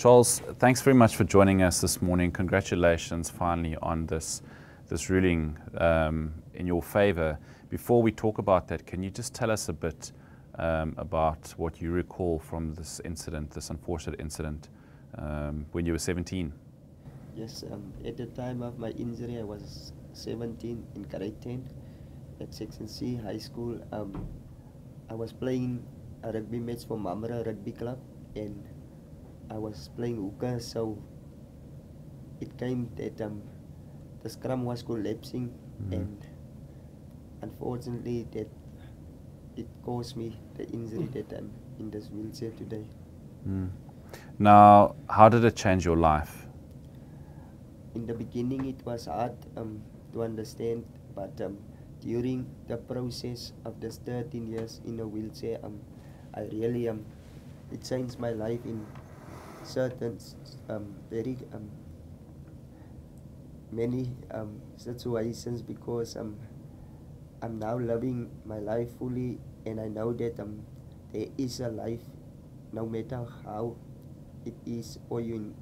Charles, thanks very much for joining us this morning. Congratulations finally on this ruling in your favor. Before we talk about that, can you just tell us a bit about what you recall from this incident, this unfortunate incident, when you were 17? Yes, at the time of my injury, I was 17 in grade 10 at Section C High School. I was playing a rugby match for Mamara Rugby Club, and I was playing hooker, so it came that the scrum was collapsing, and unfortunately that it caused me the injury that I'm in this wheelchair today. Now, how did it change your life? In the beginning it was hard to understand, but during the process of this 13 years in a wheelchair, I really it changed my life in certain very many situations, because I'm now living my life fully, and I know that there is a life no matter how it is, or you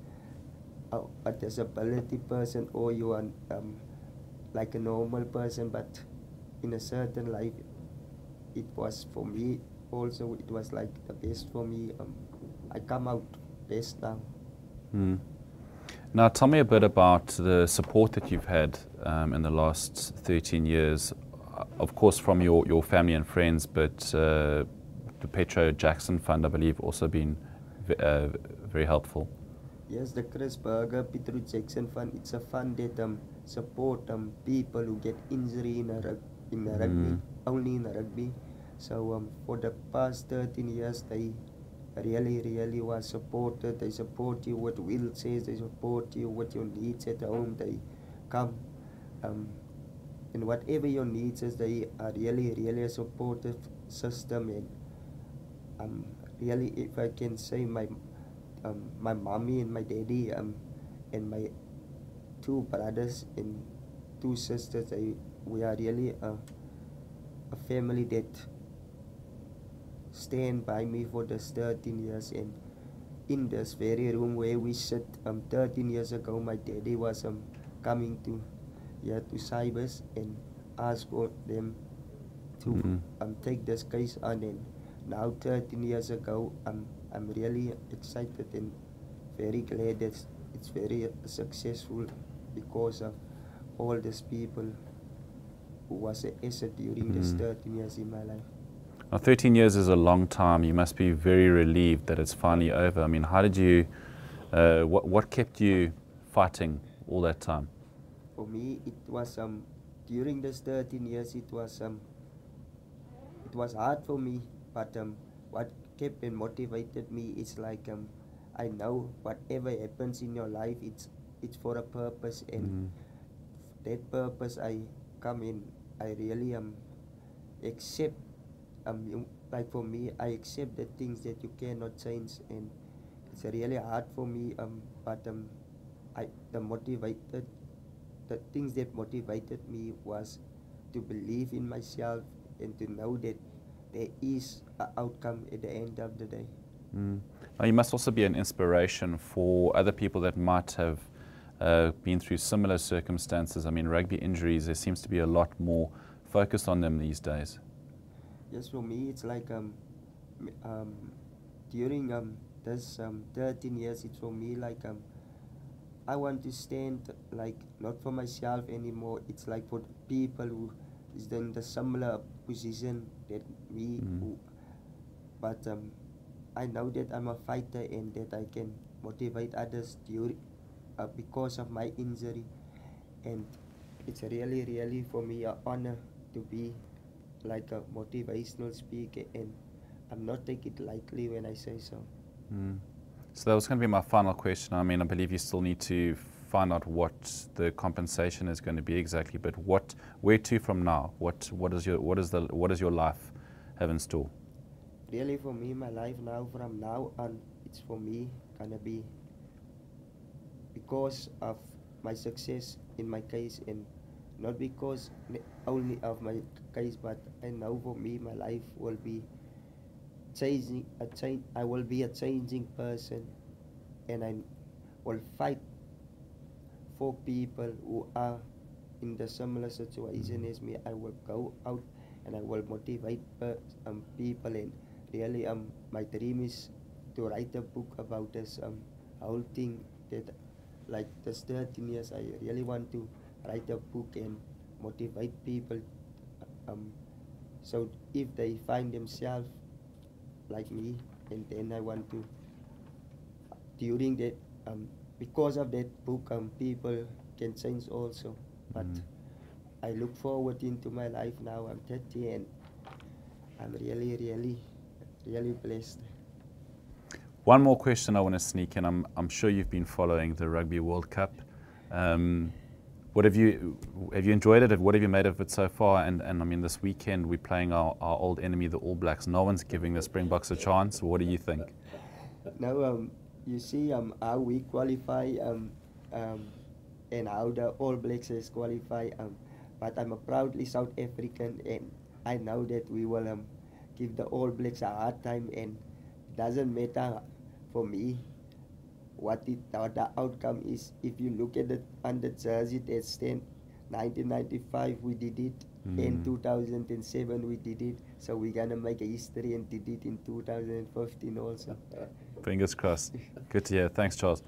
a disability person or you are like a normal person, but in a certain life it was for me also, it was like the best for me. I come out best now. Now, tell me a bit about the support that you've had in the last 13 years, of course from your family and friends, but the Petro Jackson Fund, I believe, also been very helpful. Yes, the Chris Berger Petro Jackson Fund, it's a fund that support people who get injury in a rugby, only in a rugby. So for the past 13 years, they really was supported. They support you with wheelchairs, they support you with your needs at home. They come and whatever your needs is, they are really a supportive system. And really, if I can say, my mommy and my daddy and my two brothers and two sisters, we are really a family that stand by me for this 13 years. And in this very room where we sit 13 years ago, my daddy was coming to Cybers and ask for them to take this case on. And now 13 years ago, I'm really excited and very glad that it's very successful, because of all these people who was an asset during this 13 years in my life. Now, 13 years is a long time. You must be very relieved that it's finally over. I mean, how did you, what kept you fighting all that time? For me, it was during this 13 years, it was hard for me, but what kept and motivated me is like I know whatever happens in your life, it's for a purpose, and that purpose I come in, I really accept. Like for me, I accept the things that you cannot change, and it's really hard for me. But the things that motivated me was to believe in myself and to know that there is an outcome at the end of the day. Now, you must also be an inspiration for other people that might have been through similar circumstances. I mean, rugby injuries, there seems to be a lot more focus on them these days. Yes, for me, it's like during this 13 years, it's for me like I want to stand like not for myself anymore. It's like for people who is in the similar position that me. But I know that I'm a fighter and that I can motivate others during because of my injury, and it's really for me an honor to be like a motivational speaker, and I'm not taking it lightly when I say so. So that was going to be my final question. I mean, I believe you still need to find out what the compensation is going to be exactly, but where to from now? What does your life have in store? Really, for me, my life now, from now on, it's for me gonna be because of my success in my case, and not because only of my case, but I know for me my life will be changing. I will be a changing person and I will fight for people who are in the similar situation as me. I will go out and I will motivate people, and really my dream is to write a book about this whole thing that, like this 13 years, I really want to write a book and motivate people, so if they find themselves like me, and then I want to, during that, because of that book, people can change also. But I look forward into my life now. I'm 30 and I'm really, really, really blessed. One more question I want to sneak in. I'm sure you've been following the Rugby World Cup. What have you enjoyed it? What have you made of it so far? And I mean, this weekend we're playing our old enemy, the All Blacks. No one's giving the Springboks a chance. What do you think? Now, you see how we qualify and how the All Blacks has qualified. But I'm a proudly South African, and I know that we will give the All Blacks a hard time, and it doesn't matter for me what the outcome is. If you look at on the jersey that stand, 1995 we did it, in 2007 we did it, so we're gonna make a history and did it in 2015 also. Fingers crossed. Good to hear. Thanks, Charles.